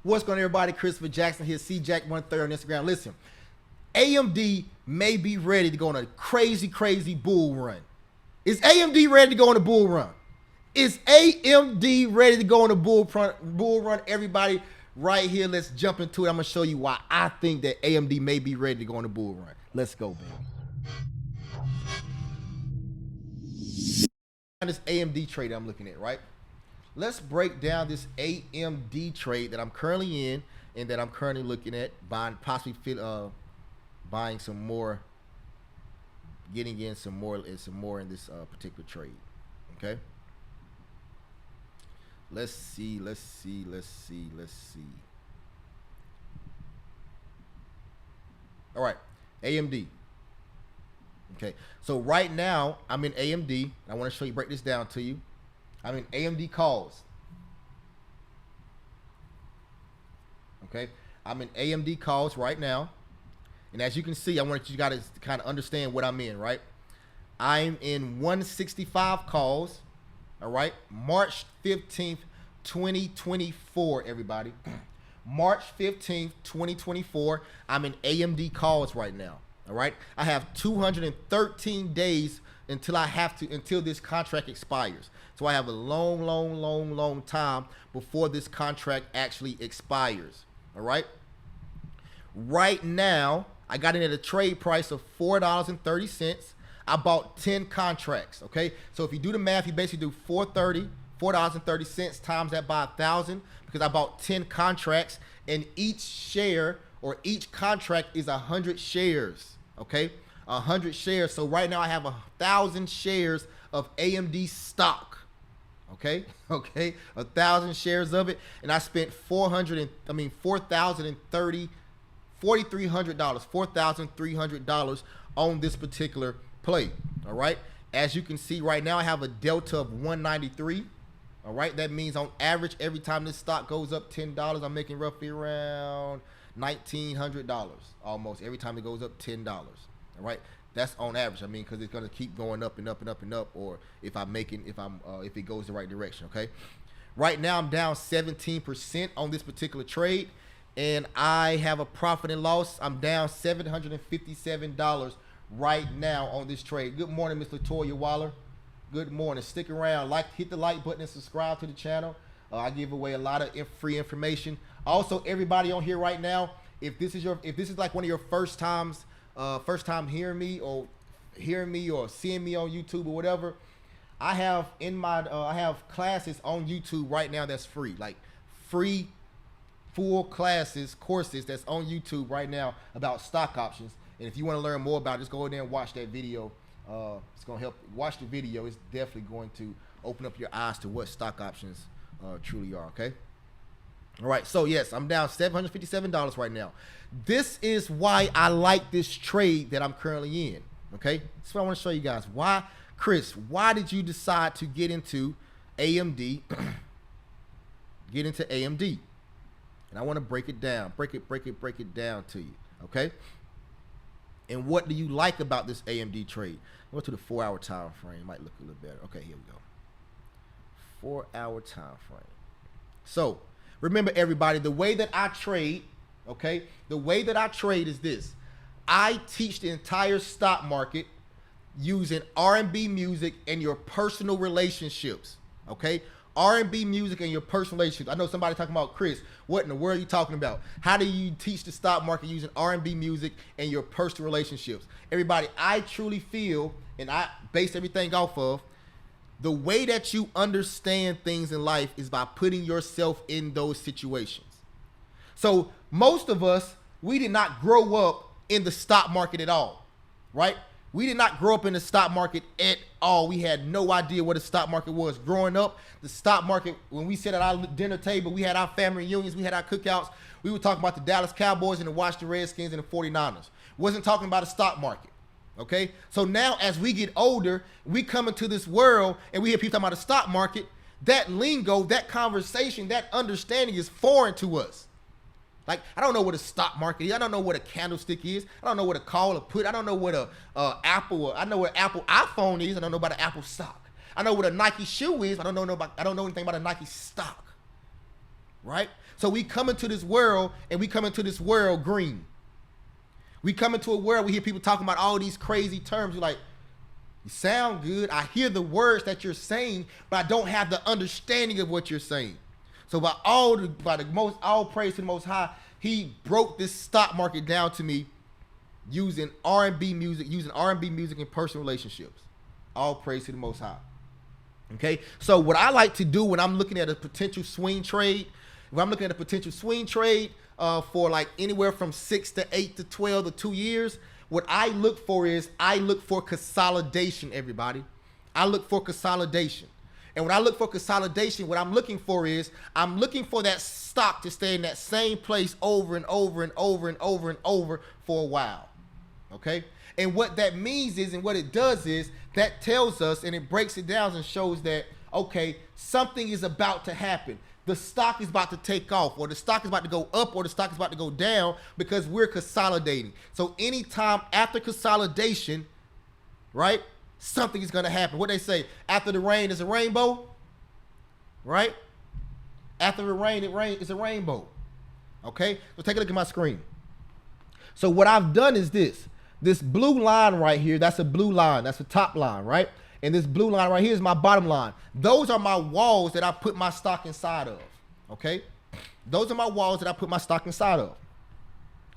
What's going on, everybody? Christopher Jackson here, CJack130 on Instagram. Listen, AMD may be ready to go on a crazy, crazy bull run. Is AMD ready to go on a bull run? Is AMD ready to go on a bull run? Everybody, right here, let's jump into it. I'm going to show you why I think that AMD may be ready to go on a bull run. Let's go, man. This AMD trade I'm looking at, right? Let's break down this AMD trade that I'm currently in and that I'm currently looking at buying, possibly buying some more, getting in some more in this particular trade. Okay. Let's see. All right, AMD. Okay, so right now I'm in AMD. I want to show you, break this down to you. I'm in AMD calls. Okay, I'm in AMD calls right now. And as you can see, I want you guys to kind of understand what I'm in, right? I'm in 165 calls, all right? March 15th, 2024, everybody. March 15th, 2024, I'm in AMD calls right now, all right? I have 213 days until this contract expires. So I have a long time before this contract actually expires, all right? Right now, I got in at a trade price of $4.30. I bought 10 contracts, okay? So if you do the math, you basically do $4.30 times that by 1,000 because I bought 10 contracts, and each share or each contract is 100 shares, okay? 100 shares. So right now I have 1,000 shares of AMD stock. Okay, 1,000 shares of it, and I spent $4,300 on this particular play. All right, as you can see right now, I have a delta of 193. All right, that means on average, every time this stock goes up $10, I'm making roughly around $1,900 almost every time it goes up $10. All right. That's on average. I mean, because it's gonna keep going up and up and up and up, or if it goes the right direction. Okay. Right now I'm down 17% on this particular trade, and I have a profit and loss. I'm down $757 right now on this trade. Good morning, Miss Latoya Waller. Good morning. Stick around. Hit the like button and subscribe to the channel. I give away a lot of free information. Also, everybody on here right now, if this is like one of your first time hearing me or seeing me on YouTube or whatever, I have I have classes on YouTube right now that's free, like free full courses that's on YouTube right now about stock options. And if you want to learn more about it, just go in there and watch that video. It's gonna help. Watch the video. It's definitely going to open up your eyes to what stock options truly are. Okay. All right, so yes, I'm down $757 right now. This is why I like this trade that I'm currently in, okay? That's what I want to show you guys. Why, Chris, why did you decide to get into AMD, And I want to break it down, break it down to you, okay? And what do you like about this AMD trade? Go to the 4-hour time frame. It might look a little better. Okay, here we go. 4-hour time frame. So, remember, everybody, the way that I trade, okay, the way that I trade is this. I teach the entire stock market using R&B music and your personal relationships, okay? R&B music and your personal relationships. I know somebody talking about, Chris, what in the world are you talking about? How do you teach the stock market using R&B music and your personal relationships? Everybody, I truly feel, and I base everything off of, the way that you understand things in life is by putting yourself in those situations. So most of us, we did not grow up in the stock market at all, right? We did not grow up in the stock market at all. We had no idea what the stock market was. Growing up, the stock market, when we sat at our dinner table, we had our family reunions, we had our cookouts, we were talking about the Dallas Cowboys and the Washington Redskins and the 49ers. Wasn't talking about the stock market. Okay, so now as we get older, we come into this world and we hear people talking about the stock market. That lingo, that conversation, that understanding is foreign to us. Like, I don't know what a stock market is. I don't know what a candlestick is. I don't know what a call or put. I don't know what I know what Apple iPhone is. I don't know about an Apple stock. I know what a Nike shoe is. I don't know anything about a Nike stock. right? So we come into this world, and we come into this world green. We come into a world, we hear people talking about all these crazy terms. You're like, you sound good. I hear the words that you're saying, but I don't have the understanding of what you're saying. So all praise to the Most High, he broke this stock market down to me using R&B music, in personal relationships. All praise to the Most High. Okay, so what I like to do when I'm looking at a potential swing trade, for like anywhere from 6 to 8 to 12 to 2 years, what I look for is consolidation, everybody. I look for consolidation. And when I look for consolidation, what I'm looking for that stock to stay in that same place over and over and over and over and over for a while. Okay? And what that means is, and what it does is, that tells us, and it breaks it down and shows that, okay, something is about to happen. The stock is about to take off, or the stock is about to go up, or the stock is about to go down, because we're consolidating. So anytime after consolidation, right, something is going to happen. What they say, after the rain is a rainbow, right? After the rain, it's a rainbow. Okay? So take a look at my screen. So what I've done is this blue line right here, that's a blue line. That's the top line, right? And this blue line right here is my bottom line. Those are my walls that I put my stock inside of, okay? Those are my walls that I put my stock inside of.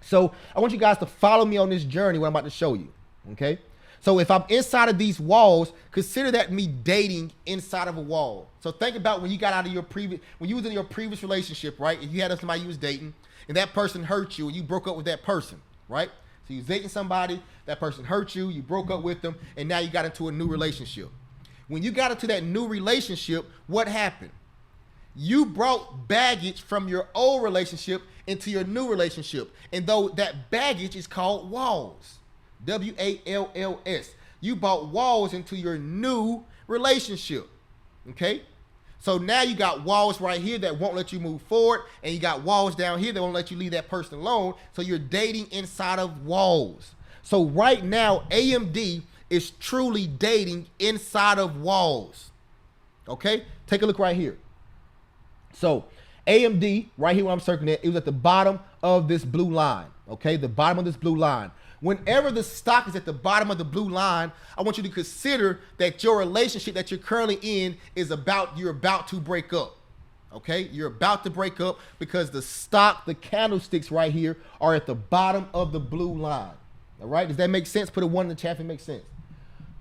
So I want you guys to follow me on this journey, what I'm about to show you, okay? So if I'm inside of these walls, consider that me dating inside of a wall. So think about when you got out of when you was in your previous relationship, right? If you had somebody you was dating, and that person hurt you, and you broke up with that person, right? So you was dating somebody, that person hurt you, you broke up with them, and now you got into a new relationship. When you got into that new relationship, what happened? You brought baggage from your old relationship into your new relationship. And though that baggage is called walls, W-A-L-L-S. You brought walls into your new relationship, okay? So now you got walls right here that won't let you move forward, and you got walls down here that won't let you leave that person alone. So you're dating inside of walls. So right now, AMD is truly dating inside of walls. Okay? Take a look right here. So AMD, right here where I'm circling it, it was at the bottom of this blue line. Okay? The bottom of this blue line. Whenever the stock is at the bottom of the blue line, I want you to consider that your relationship that you're currently in is you're about to break up. Okay? You're about to break up because the candlesticks right here are at the bottom of the blue line. All right? Does that make sense? Put a 1 in the chat if it makes sense.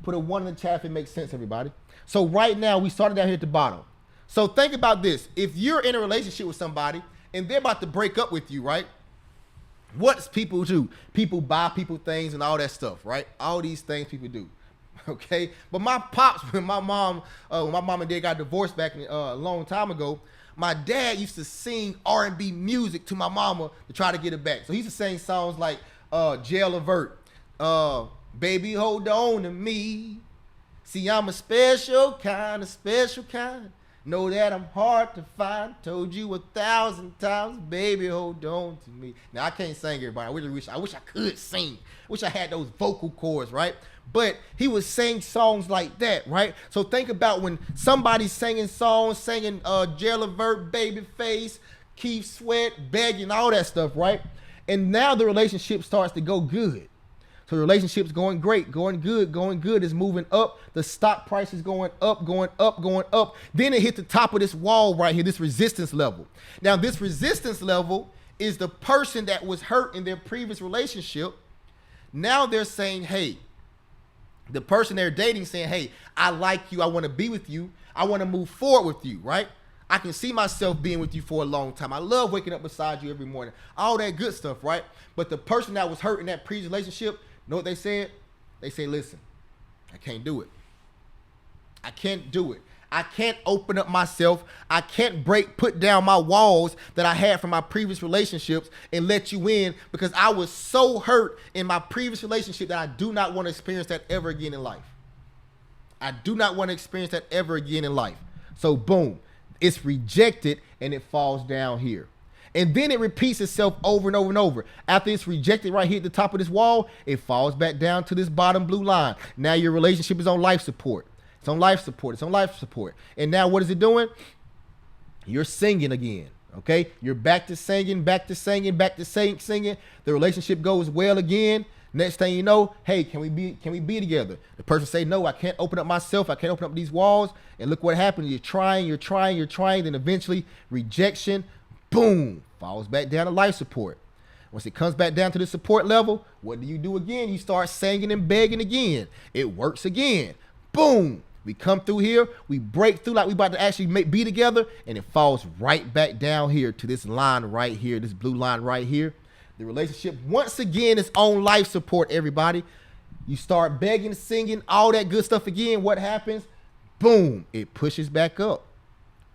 Put a 1 in the chat if it makes sense, everybody. So right now, we started down here at the bottom. So think about this. If you're in a relationship with somebody and they're about to break up with you, right? What's people do? People buy people things and all that stuff, right? All these things people do, okay? But my pops, when my mom and dad got divorced back a long time ago, my dad used to sing R&B music to my mama to try to get her back. So he used to sing songs like Jail Avert, Baby Hold On to Me, See I'm a special kind. Know that I'm hard to find. Told you 1,000 times, baby, hold on to me. Now I can't sing, everybody. I wish I could sing. Wish I had those vocal cords, right? But he would sing songs like that, right? So think about when somebody's singing songs, singing Jail Avert, Babyface, Keith Sweat, Begging, all that stuff, right? And now the relationship starts to go good. So the relationship's going great, going good, is moving up. The stock price is going up, going up, going up. Then it hit the top of this wall right here, this resistance level. Now this resistance level is the person that was hurt in their previous relationship. Now they're saying, hey, the person they're dating saying, hey, I like you, I want to be with you, I want to move forward with you, right? I can see myself being with you for a long time. I love waking up beside you every morning. All that good stuff, right? But the person that was hurt in that previous relationship, know what they said? They say, listen, I can't do it. I can't do it. I can't open up myself. I can't put down my walls that I had from my previous relationships and let you in, because I was so hurt in my previous relationship that I do not want to experience that ever again in life. I do not want to experience that ever again in life. So boom, it's rejected and it falls down here. And then it repeats itself over and over and over. After it's rejected right here at the top of this wall, it falls back down to this bottom blue line. Now your relationship is on life support. It's on life support. It's on life support. And now what is it doing? You're singing again. Okay, you're back to singing, back to singing, back to singing. The relationship goes well again. Next thing you know, hey, can we be together? The person say, no, I can't open up myself. I can't open up these walls. And look what happened. You're trying. Then eventually rejection, boom, falls back down to life support. Once it comes back down to the support level, what do you do again? You start singing and begging again. It works again. Boom. We come through here. We break through like we about to actually be together. And it falls right back down here to this line right here, this blue line right here. The relationship, once again, is on life support, everybody. You start begging, singing, all that good stuff again. What happens? Boom. It pushes back up.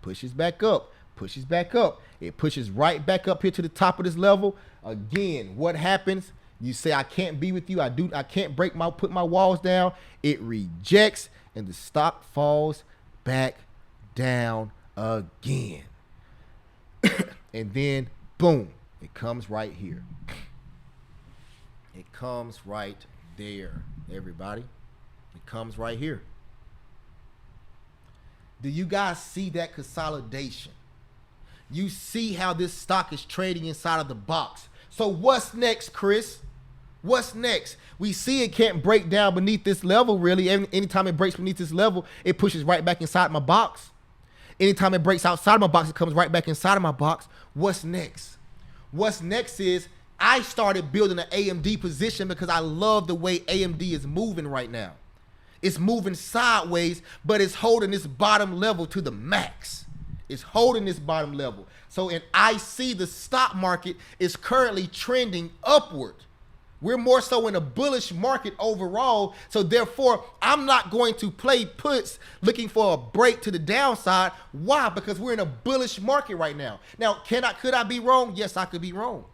Pushes back up. Pushes back up. It pushes right back up here to the top of this level. Again, what happens? You say, I can't be with you. I can't put my walls down. It rejects, and the stock falls back down again. And then, boom. It comes right here. It comes right there, everybody. It comes right here. Do you guys see that consolidation? You see how this stock is trading inside of the box. So what's next, Chris? What's next? We see it can't break down beneath this level, really. Anytime it breaks beneath this level, it pushes right back inside my box. Anytime it breaks outside of my box, it comes right back inside of my box. What's next? What's next is I started building an AMD position because I love the way AMD is moving right now. It's moving sideways, but it's holding this bottom level to the max. It's holding this bottom level. So I see the stock market is currently trending upward. We're more so in a bullish market overall. So therefore, I'm not going to play puts looking for a break to the downside. Why? Because we're in a bullish market right now. Now, could I be wrong? Yes, I could be wrong.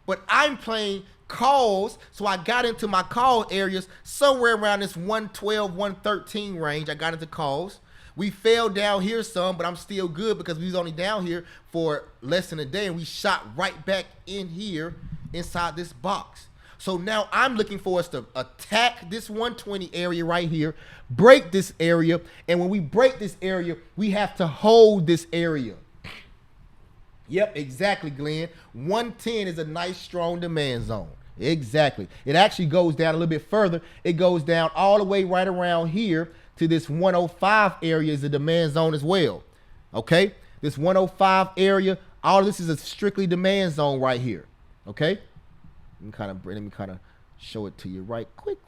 But I'm playing calls. So I got into my call areas somewhere around this 112, 113 range. I got into calls. We fell down here some, but I'm still good because we was only down here for less than a day. And we shot right back in here inside this box. So now I'm looking for us to attack this 120 area right here, break this area, and when we break this area, we have to hold this area. Yep, exactly, Glenn. 110 is a nice, strong demand zone. Exactly. It actually goes down a little bit further. It goes down all the way right around here to this 105 area is a demand zone as well. Okay? This 105 area, all of this is a strictly demand zone right here. Okay? Let me kind of show it to you right quick.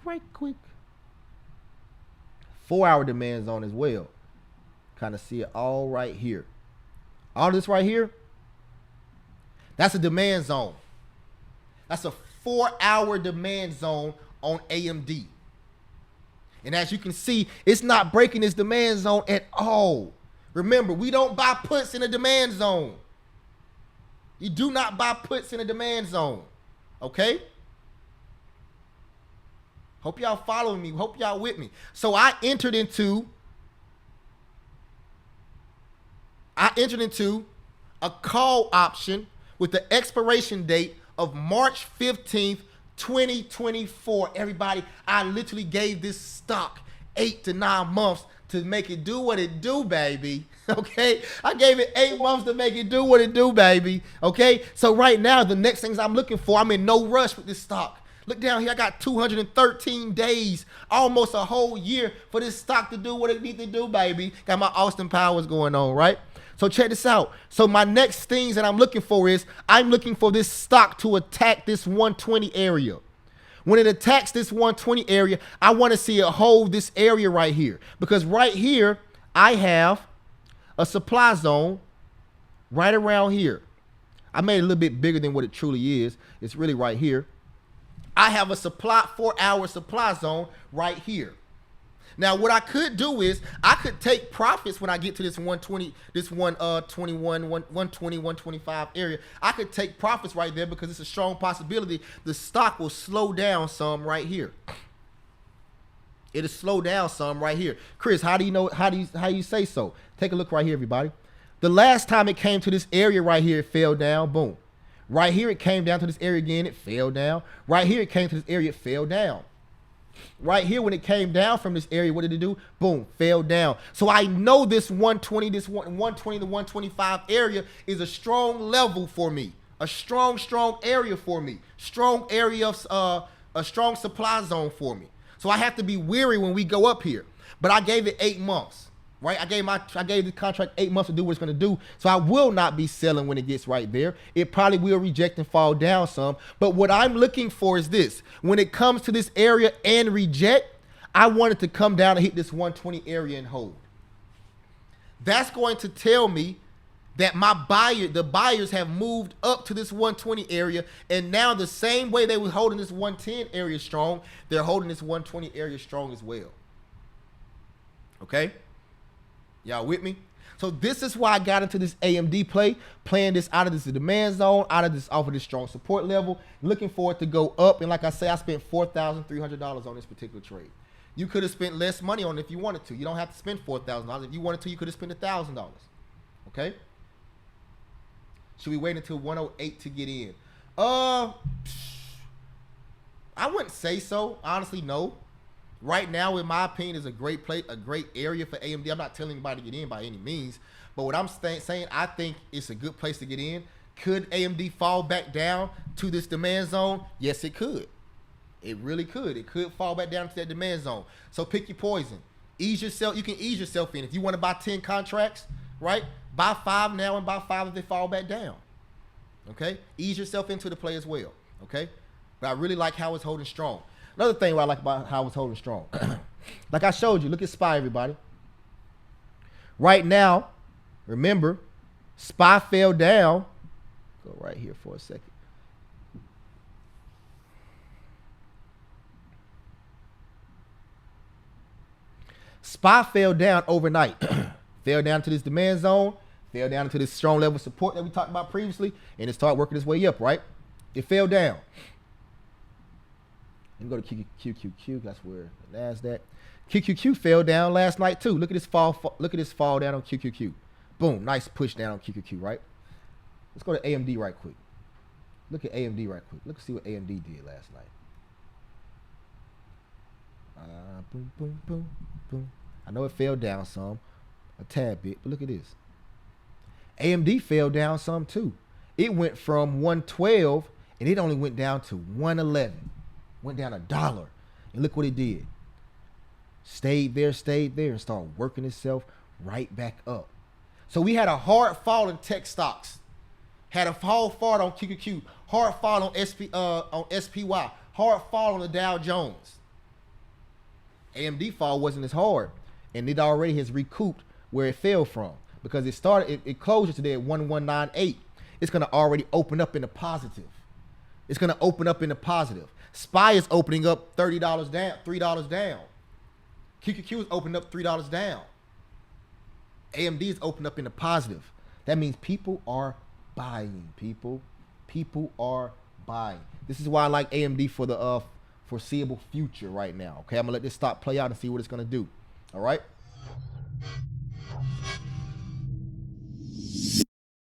4-hour demand zone as well. Kind of see it all right here. All this right here, that's a demand zone. That's a 4-hour demand zone on AMD. And as you can see, it's not breaking this demand zone at all. Remember, we don't buy puts in a demand zone. You do not buy puts in a demand zone. Okay? Hope y'all following me. Hope y'all with me. So I entered into a call option with the expiration date of March 15th, 2024. Everybody, I literally gave this stock 8 to 9 months to make it do what it do, baby. Okay? I gave it 8 months to make it do what it do, baby. Okay? So right now, the next things I'm looking for, I'm in no rush with this stock. Look down here, I got 213 days, almost a whole year for this stock to do what it needs to do, baby. Got my Austin Powers going on, right? So check this out. So my next things that I'm looking for is I'm looking for this stock to attack this 120 area. When it attacks this 120 area, I want to see it hold this area right here. Because right here, I have a supply zone right around here. I made it a little bit bigger than what it truly is. It's really right here. I have a 4-hour supply zone right here. Now, what I could do is I could take profits when I get to this 120, this 121, 120, 125 area. I could take profits right there because it's a strong possibility the stock will slow down some right here. It'll slow down some right here. Chris, how do you know? How you say so? Take a look right here, everybody. The last time it came to this area right here, it fell down. Boom. Right here, it came down to this area again. It fell down. Right here, it came to this area. It fell down. Right here, when it came down from this area, what did it do? Boom, fell down. So I know this 120, this 120 to 125 area is a strong level for me. A strong area for me. Strong area of a strong supply zone for me. So I have to be weary when we go up here. But I gave it 8 months. Right, I gave the contract 8 months to do what it's going to do, so I will not be selling when it gets right there. It probably will reject and fall down some, but what I'm looking for is this: when it comes to this area and reject, I want it to come down and hit this 120 area and hold. That's going to tell me that the buyers have moved up to this 120 area, and now the same way they were holding this 110 area strong, they're holding this 120 area strong as well. Okay? Y'all with me? So this is why I got into this AMD play, playing this out of this demand zone, off of this strong support level, looking for it to go up. And like I say, I spent $4,300 on this particular trade. You could have spent less money on it if you wanted to. You don't have to spend $4,000. If you wanted to, you could have spent $1,000. Okay? Should we wait until 108 to get in? I wouldn't say so. Honestly, no. Right now, in my opinion, is a great place, a great area for AMD. I'm not telling anybody to get in by any means, but what I'm saying, I think it's a good place to get in. Could AMD fall back down to this demand zone? Yes, it could. It really could. It could fall back down to that demand zone. So pick your poison. Ease yourself. You can ease yourself in. If you want to buy 10 contracts, right? Buy 5 now and buy 5 if they fall back down. Okay? Ease yourself into the play as well. Okay? But I really like how it's holding strong. Another thing what I like about how it's holding strong. Like I showed you, look at SPY, everybody. Right now, remember, SPY fell down. Go right here for a second. SPY fell down overnight. Fell down to this demand zone, fell down into this strong level of support that we talked about previously, and it started working its way up, right? It fell down. And go to QQQ. That's where the NASDAQ. QQQ fell down last night too. Look at this fall. Look at this fall down on QQQ. Boom, nice push down on QQQ, right? Let's go to AMD right quick. Look at AMD right quick. Look and see what AMD did last night. Boom, boom, boom, boom. I know it fell down some, a tad bit, but look at this. AMD fell down some too. It went from 112 and it only went down to 111. Went down $1. And look what it did. Stayed there, and started working itself right back up. So we had a hard fall in tech stocks. Had a hard fall on QQQ. Hard fall on SPY. Hard fall on the Dow Jones. AMD fall wasn't as hard. And it already has recouped where it fell from. Because it closed today at 1198. It's going to already open up in the positive. It's going to open up in the positive. SPY is opening up $30 down, $3 down. QQQ is opening up $3 down. AMD is opening up in the positive. That means people are buying, people. People are buying. This is why I like AMD for the foreseeable future right now. Okay, I'm going to let this stock play out and see what it's going to do. All right?